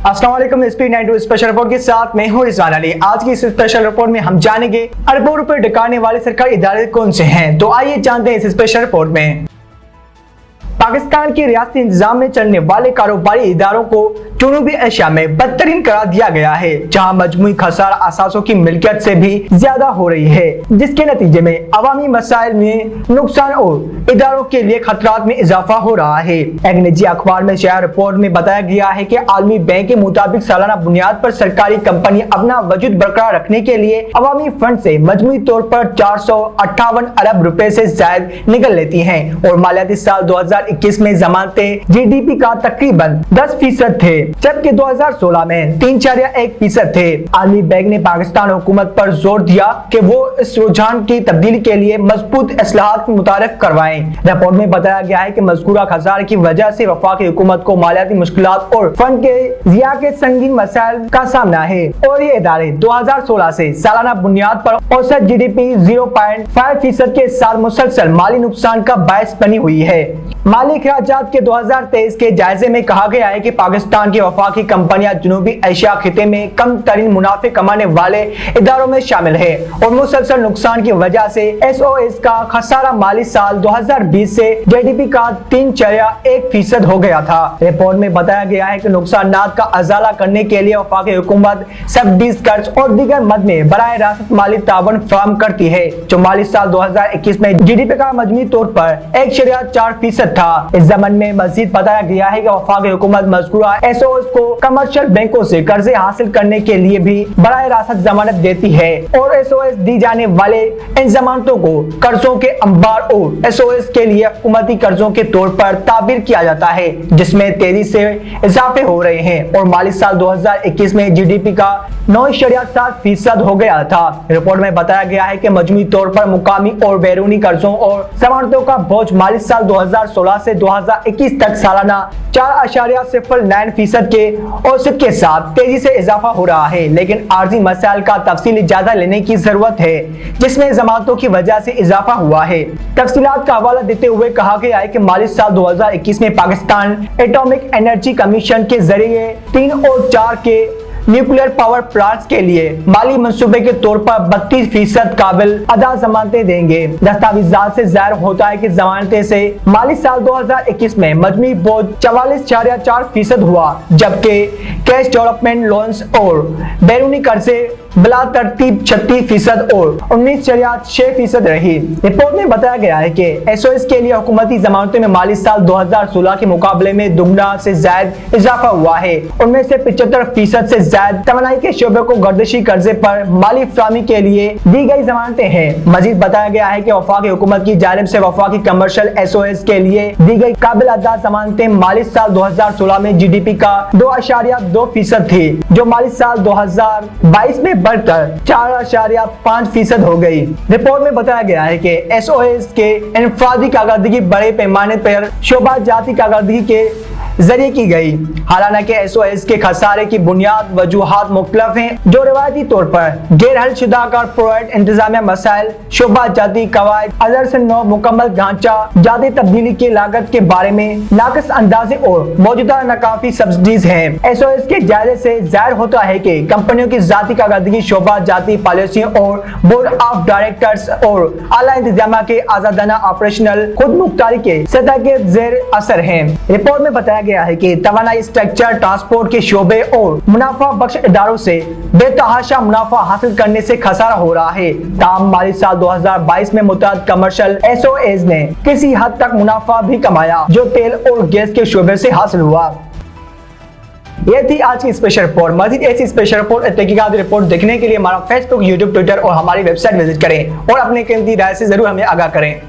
अस्सलाम वालेकुम। Speed 92 special report के साथ मैं हूं रिजवान अली। आज की इस स्पेशल रिपोर्ट में हम जानेंगे अरबों रुपए डकाने वाले सरकारी इदारे कौन से हैं। तो आइए जानते हैं इस स्पेशल रिपोर्ट में। पाकिस्तान के रियासती इंतजाम में चलने वाले कारोबारी इदारों को जनूबी एशिया में बदतरीन करार दिया गया है, जहां मजमूई खसारा असासों की मिल्कियत से भी ज्यादा हो रही है, जिसके नतीजे में अवामी मसाइल में नुकसान और इदारों के लिए खतरात में इजाफा हो रहा है। एक निजी अखबार में शाया रिपोर्ट में बताया गया है कि आलमी बैंक के मुताबिक सालाना बुनियाद पर सरकारी कंपनी अपना वजूद बरकरार रखने के लिए अवामी फंड से मजमूई तौर पर 458 अरब रुपए से ज्यादा निकल लेती हैं और मालियाती साल 2021 में जमानतें जीडीपी का तकरीबन 10% थे, जबकि 2016 में 3.1% थे। आलमी बैंक ने पाकिस्तान हुकूमत पर जोर दिया कि वो इस रुझान की तब्दीली के लिए मजबूत इस्लाहात मुतारिफ करवाएं। रिपोर्ट में बताया गया है कि मज़कूरा खसारे की वजह से वफाकी हुकूमत को मालियाती मुश्किलात और फंड के ज़िया के संगीन मसाइल का सामना है और ये इदारे 2016 से सालाना बुनियाद पर औसत जीडीपी 0.5% के साथ मुसलसल माली नुकसान का बायस बनी हुई है। माली अखराजात के 2023 के जायजे में कहा गया है कि पाकिस्तान की वफाकी कंपनियां जनूबी एशिया खिते में कम तरीन मुनाफे कमाने वाले इदारों में शामिल है और मुसलसल नुकसान की वजह से एसओएस का खसारा माली साल 2020 से जीडीपी का 3.1% हो गया था। रिपोर्ट में बताया गया है कि नुकसानात का अजाला करने के लिए वफाकी हुकूमत सब्सिडीज, कर्ज और दीगर मद में बराह रास्त माली तावन फराहम करती है, जो माली साल 2021 में जीडीपी का मजमूई तौर पर 1.4% था। इस जमन में मजीद बताया गया है कि वफाकी हुकूमत मज़कूरा एसओएस को कमर्शियल बैंकों से कर्जे हासिल करने के लिए भी बराह रास्त जमानत देती है और एसओएस दी जाने वाले इन जमानतों को कर्जों के अंबार और एसओएस के लिए हुकूमती कर्जों के तौर पर ताबीर किया जाता है, जिसमें तेजी से इजाफे हो रहे हैं और माली साल 2021 में जीडीपी का 9.7% हो गया था। रिपोर्ट में बताया गया है कि मजमूई तौर पर मुकामी और बैरूनी कर्जों और जमानतों का बोझ माली साल 2016 से 2021 तक सालाना 4.09% के औसत के साथ तेजी से इजाफा हो रहा है, लेकिन आर्जी मसाइल का तफसीली जायजा लेने की जरूरत है, जिसमें जमानतों की वजह से इजाफा हुआ है। तफसीलात का हवाला देते हुए कहा गया है कि माली साल 2021 में पाकिस्तान एटॉमिक एनर्जी कमीशन के जरिए 3 और 4 के न्यूक्लियर पावर प्लांट्स के लिए माली मंसूबे के तौर पर 32% काबिल अदा जमानतें देंगे। दस्तावेजात से जाहिर होता है कि जमानतें से माली साल 2021 में मजमूई बोझ 44.4% हुआ, जबकि कैश डेवलपमेंट लोन्स और बैरूनी कर्जे बिला तरतीब 36% और 19.6% रही। रिपोर्ट में बताया गया है कि एसओएस के लिए हुकूमती जमानतों में माली साल 2016 के मुकाबले में दुगना से ज्यादा इजाफा हुआ है। उनमें से 75% से ज्यादा तवानाई के शोबे को गर्दिशी कर्जे पर माली फराहमी के लिए दी गई जमानतें हैं। मजीद बताया गया है कि वफाकी हुकूमत की जानिब से वफाकी कमर्शियल एसओएस के लिए दी गई काबिल अदा जमानतें माली साल 2016 में जीडीपी का 2.2% थी, जो माली साल 2022 में बढ़कर 4.5% हो गई। रिपोर्ट में बताया गया है कि एसओएस के इनफरादी कारकर्दगी बड़े पैमाने पर शोबा जाती कारकर्दगी के जरिए की गई। हालांकि एसओएस के खसारे की बुनियाद वजूहात मुख्तलिफ हैं, जो रिवायती तौर पर गैर हल शुदा कॉर्पोरेट इंतजामिया मसाइल, शोबा जाती कवायद, अदर से नौ मुकम्मल ढांचा, जाती तब्दीली की लागत के बारे में नाकस अंदाजे और मौजूदा नाकाफी सब्सिडीज हैं। एसओएस के जायजे से जाहिर होता है कि कंपनियों की जाती कारकर्दगी शोबा जाती पॉलिसियों और बोर्ड ऑफ डायरेक्टर्स और आला इंतजामिया के आजादाना ऑपरेशनल खुद मुख्तारी के सतह के जेर असर हैं। रिपोर्ट में बताया गया है कि तवानाई, स्ट्रक्चर, ट्रांसपोर्ट के शोबे और मुनाफा बख्श इदारों से बेतहाशा मुनाफा हासिल करने से खसारा हो रहा है। ताम माली साल 2022 में मुतअद्दिद कमर्शियल एसओएस ने किसी हद तक मुनाफा भी कमाया, जो तेल और गैस के शोबे से हासिल हुआ। ये थी आज की स्पेशल रिपोर्ट। मजीद ऐसी स्पेशल रिपोर्ट, तहकीकात रिपोर्ट देखने के लिए हमारा फेसबुक, यूट्यूब, ट्विटर और हमारी वेबसाइट विजिट करें और अपने कीमती राय से जरूर हमें आगाह करें।